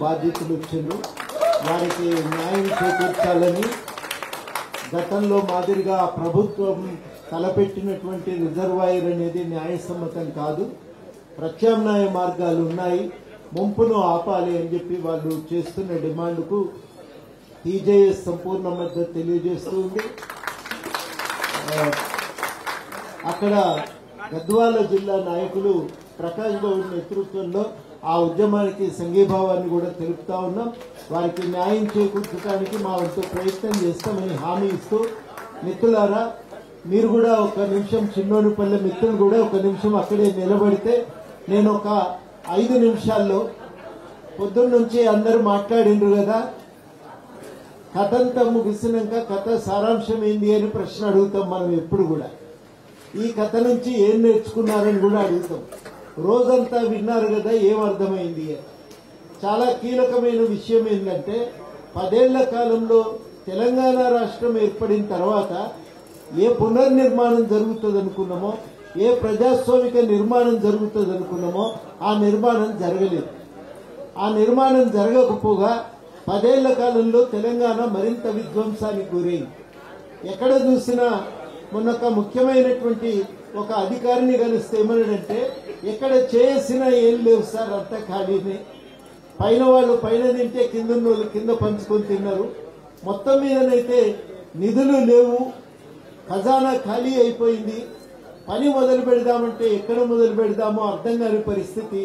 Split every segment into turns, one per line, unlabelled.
బాధితులు వచ్చిండ్రు, వారికి న్యాయం చేకూర్చాలని గతంలో మాదిరిగా ప్రభుత్వం తలపెట్టినటువంటి రిజర్వాయర్ అనేది న్యాయసమ్మతం కాదు, ప్రత్యామ్నాయ మార్గాలు ఉన్నాయి, ముంపును ఆపాలి అని చెప్పి వాళ్ళు చేస్తున్న డిమాండ్కు టీజేఎస్ సంపూర్ణ మద్దతు తెలియజేస్తూ ఉంది. అక్కడ గద్వాల జిల్లా నాయకులు ప్రకాష్ గౌడ్ నేతృత్వంలో ఆ ఉద్యమానికి సంఘీభావాన్ని కూడా తెలుపుతా ఉన్నాం. వారికి న్యాయం చేకూర్చడానికి మా వంతు ప్రయత్నం చేస్తామని హామీ ఇస్తూ, మిత్రులారా మీరు కూడా ఒక నిమిషం, చిన్నోనిపల్లె మిత్రులు కూడా ఒక నిమిషం అక్కడే నిలబడితే నేను ఒక 5 నిమిషాల్లో, పొద్దున్న నుంచి అందరూ మాట్లాడిండ్రు కదా, కథంతా ముగిసినాక కథ సారాంశం ఏంది అని ప్రశ్న అడుగుతాం మనం ఎప్పుడు కూడా. ఈ కథ నుంచి ఏం నేర్చుకున్నారని కూడా అడుగుతాం. రోజంతా విన్నారు కదా, ఏం అర్థమైంది అని. చాలా కీలకమైన విషయం ఏంటంటే 10 ఏళ్ల కాలంలో తెలంగాణ రాష్ట్రం ఏర్పడిన తర్వాత ఏ పునర్నిర్మాణం జరుగుతుంది అనుకున్నామో, ఏ ప్రజాస్వామిక నిర్మాణం జరుగుతుంది అనుకున్నామో ఆ నిర్మాణం జరగలేదు. ఆ నిర్మాణం జరగకపోగా 10 ఏళ్ల కాలంలో తెలంగాణ మరింత విధ్వంసానికి గురైంది. ఎక్కడ చూసినా మొన్న ఒక ముఖ్యమైనటువంటి ఒక అధికారిని కలిస్తే ఏమన్నాడంటే, ఎక్కడ చేసినా ఏం లేవు సార్, అంతా ఖాళీనే, పైన వాళ్ళు పైన తింటే కింద వాళ్ళు కింద పంచుకొని తిన్నారు, మొత్తం మీదనైతే నిధులు లేవు, ఖజానా ఖాళీ అయిపోయింది, పని మొదలు పెడదామంటే ఎక్కడ మొదలు పెడదామో అర్థం కాని పరిస్థితి.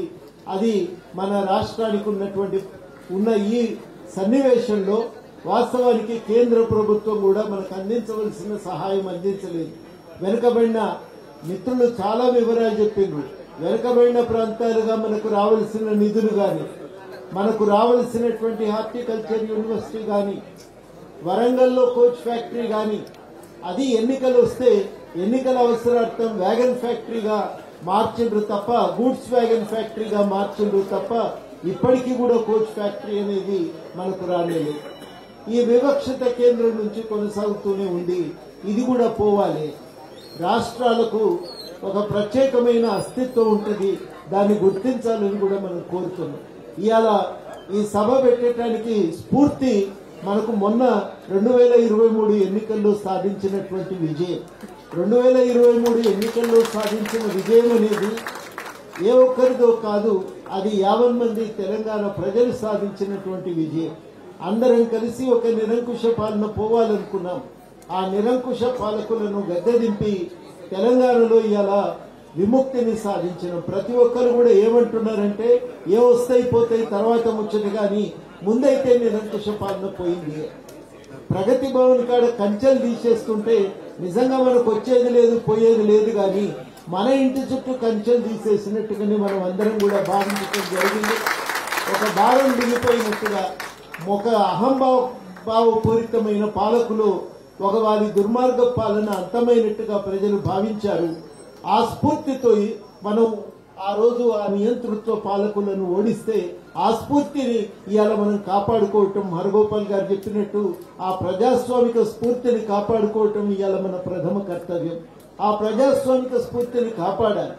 అది మన రాష్ట్రానికి ఉన్న ఈ సన్నివేశంలో వాస్తవానికి కేంద్ర ప్రభుత్వం కూడా మనకు అందించవలసిన సహాయం అందించలేదు. వెనుకబడిన మిత్రులు చాలా వివరాలు చెప్పిండ్రు. వెనుకబడిన ప్రాంతాలుగా మనకు రావాల్సిన నిధులు కానీ, మనకు రావాల్సినటువంటి హార్టికల్చర్ యూనివర్సిటీ కానీ, వరంగల్లో కోచ్ ఫ్యాక్టరీ కానీ, అది ఎన్నికలు వస్తే ఎన్నికల అవసరార్థం వ్యాగన్ ఫ్యాక్టరీగా మార్చిండ్రు తప్ప, గూడ్స్ వ్యాగన్ ఫ్యాక్టరీగా మార్చిండ్రు తప్ప ఇప్పటికీ కూడా కోచ్ ఫ్యాక్టరీ అనేది మనకు రాలేదు. ఈ వివక్షత కేంద్రం నుంచి కొనసాగుతూనే ఉంది. ఇది కూడా పోవాలి. రాష్ట్రాలకు ఒక ప్రత్యేకమైన అస్తిత్వం ఉంటుంది, దాన్ని గుర్తించాలని కూడా మనం కోరుతున్నాం. ఇవాళ ఈ సభ పెట్టడానికి స్ఫూర్తి మనకు మొన్న 2023 ఎన్నికల్లో సాధించినటువంటి విజయం. 2023 ఎన్నికల్లో సాధించిన విజయం అనేది ఏ ఒక్కరిదో కాదు, అది 50 మంది తెలంగాణ ప్రజలు సాధించినటువంటి విజయం. అందరం కలిసి ఒక నిరంకుశ పాలన పోవాలనుకున్నాం. ఆ నిరంకుశ పాలకులను గద్దెదింపి తెలంగాణలో ఇలా విముక్తిని సాధించిన ప్రతి ఒక్కరు కూడా ఏమంటున్నారంటే, ఏ వస్తాయి పోతాయి తర్వాత ముచ్చట కానీ ముందైతే నిరంకుశ పాలన పోయింది. ప్రగతి భవన్ కాడ కంచెలు తీసేస్తుంటే నిజంగా మనకు వచ్చేది లేదు పోయేది లేదు, కానీ మన ఇంటి చుట్టూ కంచెలు తీసేసినట్టుగానే మనం అందరం కూడా భావించడం జరిగింది. ఒక భారం దిగిపోయినట్టుగా, ఒక అహంభావపూరితమైన పాలకులు ఒక వారి దుర్మార్గ పాలన అంతమైనట్టుగా ప్రజలు భావించారు. ఆ స్ఫూర్తితో మనం ఆ రోజు ఆ నియంతృత్వ పాలకులను ఓడిస్తే ఆ స్ఫూర్తిని ఇవాళ మనం కాపాడుకోవటం, హరగోపాల్ గారు చెప్పినట్టు ఆ ప్రజాస్వామిక స్ఫూర్తిని కాపాడుకోవటం ఇవాళ మన ప్రథమ కర్తవ్యం. ఆ ప్రజాస్వామిక స్ఫూర్తిని కాపాడాలి.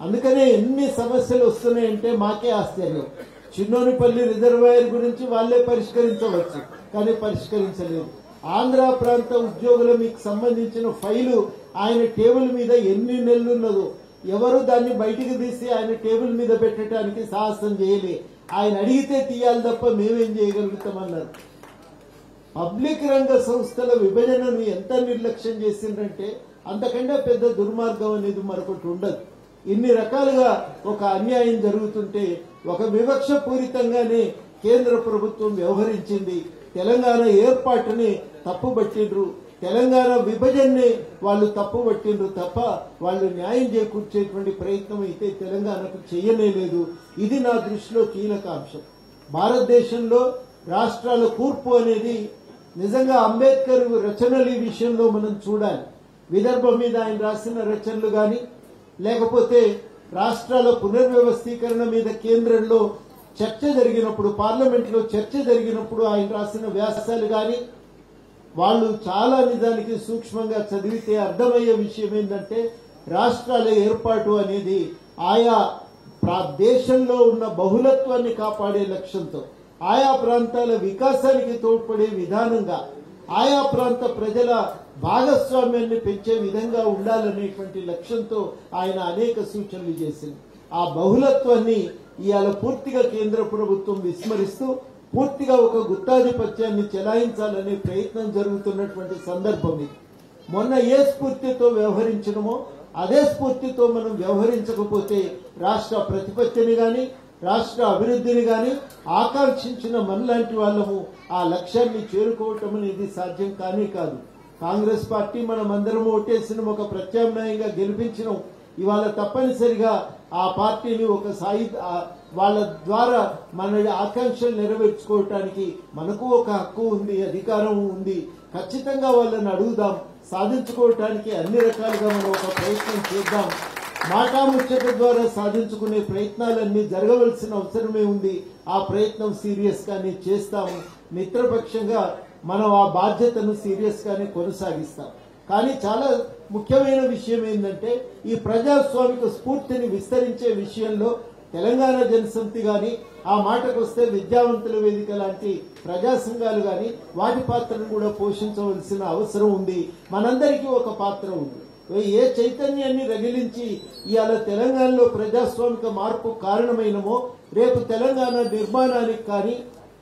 అందుకనే ఎన్ని సమస్యలు వస్తున్నాయంటే మాకే ఆశ్చర్యం. చిన్నోనిపల్లి రిజర్వాయర్ గురించి వాళ్లే పరిష్కరించవచ్చు, కానీ పరిష్కరించలేదు. ఆంధ్ర ప్రాంత ఉద్యోగుల మీకు సంబంధించిన ఫైలు ఆయన టేబుల్ మీద ఎన్ని నెలలు ఉన్నదో ఎవరు దాన్ని బయటికి తీసి ఆయన టేబుల్ మీద పెట్టడానికి సాహసం చేయలే. ఆయన అడిగితే తీయాలి తప్ప మేమేం చేయగలుగుతామన్నారు. పబ్లిక్ రంగ సంస్థల విభజనను ఎంత నిర్లక్ష్యం చేసిందంటే అంతకంటే పెద్ద దుర్మార్గం అనేది మరొకటి ఉండదు. ఇన్ని రకాలుగా ఒక అన్యాయం జరుగుతుంటే ఒక వివక్ష పూరితంగానే కేంద్ర ప్రభుత్వం వ్యవహరించింది. తెలంగాణ ఏర్పాటుని తప్పుబట్టిండ్రు, తెలంగాణ విభజనని వాళ్ళు తప్పుబట్టిండ్రు తప్ప వాళ్ళు న్యాయం చేకూర్చేటువంటి ప్రయత్నం అయితే తెలంగాణకు చేయలేదు. ఇది నా దృష్టిలో కీలక అంశం. భారతదేశంలో రాష్ట్రాల కూర్పు అనేది నిజంగా అంబేద్కర్ రచనలు ఈ విషయంలో మనం చూడాలి. విదర్భ మీద ఆయన రాసిన రచనలు కానీ, లేకపోతే రాష్ట్రాల పునర్వ్యవస్థీకరణ మీద కేంద్రంలో చర్చ జరిగినప్పుడు, పార్లమెంట్లో చర్చ జరిగినప్పుడు ఆయన రాసిన వ్యాసాలు కానీ, వాళ్ళు చాలా నిజానికి సూక్ష్మంగా చదివితే అర్థమయ్యే విషయం ఏంటంటే రాష్ట్రాల ఏర్పాటు అనేది ఆయా దేశంలో ఉన్న బహుళత్వాన్ని కాపాడే లక్ష్యంతో, ఆయా ప్రాంతాల వికాసానికి తోడ్పడే విధానంగా ఆయా ప్రాంత ప్రజల భాగస్వామ్యాన్ని పెంచే విధంగా ఉండాలనేటువంటి లక్ష్యంతో ఆయన అనేక సూచనలు చేసింది. ఆ బహుళత్వాన్ని ఇవాళ పూర్తిగా కేంద్ర ప్రభుత్వం విస్మరిస్తూ పూర్తిగా ఒక గుత్తాధిపత్యాన్ని చెలాయించాలనే ప్రయత్నం జరుగుతున్నటువంటి సందర్భం ఇది. మొన్న ఏ స్ఫూర్తితో వ్యవహరించడమో అదే స్ఫూర్తితో మనం వ్యవహరించకపోతే రాష్ట్ర ప్రతిపత్తిని గాని రాష్ట్ర అభివృద్ధిని గాని ఆకాంక్షించిన మనలాంటి వాళ్ళము ఆ లక్ష్యాన్ని చేరుకోవటం అనేది సాధ్యం కానే కాదు. కాంగ్రెస్ పార్టీ మనమందరం ఓటేసిన ఒక ప్రత్యామ్నాయంగా గెలిపించినాం. ఇవాళ తప్పనిసరిగా ఆ పార్టీని ఒక వాళ్ళ ద్వారా మన ఆకాంక్షలు నెరవేర్చుకోవటానికి మనకు ఒక హక్కు ఉంది, అధికారం ఉంది. ఖచ్చితంగా వాళ్ళని అడుగుదాం, సాధించుకోవటానికి అన్ని రకాలుగా మనం ఒక ప్రయత్నం చేద్దాం. మాటాముచ్చట ద్వారా సాధించుకునే ప్రయత్నాలన్నీ జరగవలసిన అవసరమే ఉంది. ఆ ప్రయత్నం సీరియస్ గానే చేస్తాము. మిత్రపక్షంగా మనం ఆ బాధ్యతను సీరియస్ గానే కొనసాగిస్తాం. కానీ చాలా ముఖ్యమైన విషయం ఏంటంటే ఈ ప్రజాస్వామిక స్ఫూర్తిని విస్తరించే విషయంలో తెలంగాణ జనసమితి గాని ఆ మాటకు వస్తే విద్యావంతుల వేదిక లాంటి ప్రజా సంఘాలు గాని వాటి పాత్రను కూడా పోషించవలసిన అవసరం ఉంది. మనందరికీ ఒక పాత్ర ఉంది. ఏ చైతన్యాన్ని రగిలించి ఇవాళ తెలంగాణలో ప్రజాస్వామిక మార్పు కారణమైనమో రేపు తెలంగాణ నిర్మాణానికి కానీ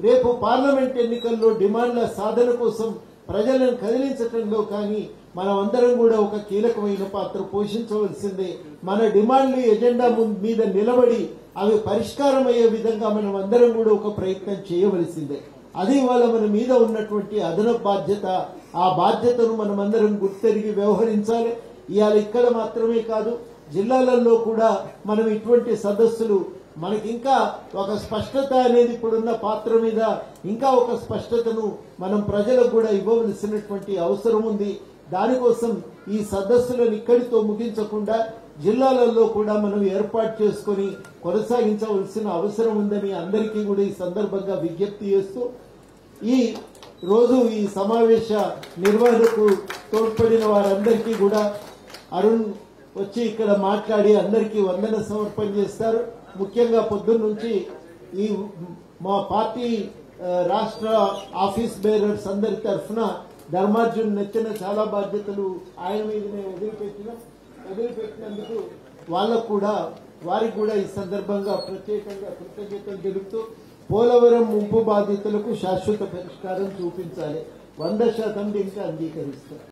రేపు పార్లమెంట్ ఎన్నికల్లో డిమాండ్ల సాధన కోసం ప్రజలను కదిలించడంలో కానీ మనం అందరం కూడా ఒక కీలకమైన పాత్ర పోషించవలసిందే. మన డిమాండ్లు ఎజెండా మీద నిలబడి అవి పరిష్కారం అయ్యే విధంగా మనం అందరం కూడా ఒక ప్రయత్నం చేయవలసిందే. అది ఇవాళ మన మీద ఉన్నటువంటి అదనపు బాధ్యత. ఆ బాధ్యతను మనం అందరం గుర్తెరిగి వ్యవహరించాలి. ఇవాళ ఇక్కడ మాత్రమే కాదు, జిల్లాలలో కూడా మనం ఇటువంటి సదస్సులు మనకి ఇంకా ఒక స్పష్టత అనేది ఇప్పుడున్న పాత్ర మీద ఇంకా ఒక స్పష్టతను మనం ప్రజలకు కూడా ఇవ్వవలసినటువంటి అవసరం ఉంది. దానికోసం ఈ సదస్సులను ఇక్కడితో ముగించకుండా జిల్లాలలో కూడా మనం ఏర్పాటు చేసుకుని కొనసాగించవలసిన అవసరం ఉందని అందరికీ కూడా ఈ సందర్భంగా విజ్ఞప్తి చేస్తూ ఈ రోజు ఈ సమావేశ నిర్వహణకు తోడ్పడిన వారందరికీ కూడా అరుణ్ వచ్చి ఇక్కడ మాట్లాడి అందరికీ వందన సమర్పణ చేస్తారు. ముఖ్యంగా పొద్దున్న నుంచి ఈ మా పార్టీ రాష్ట్ర ఆఫీస్ బేరర్స్ అందరి తరఫున ధర్మార్జున్ నెచ్చిన చాలా బాధ్యతలు ఆయన మీదనే వదిలిపెట్టినందుకు వారికి కూడా ఈ సందర్భంగా ప్రత్యేకంగా కృతజ్ఞతలు తెలుపుతూ పోలవరం ముంపు బాధితులకు శాశ్వత పరిష్కారం చూపించాలి. 100% ఇంకా అంగీకరిస్తారు.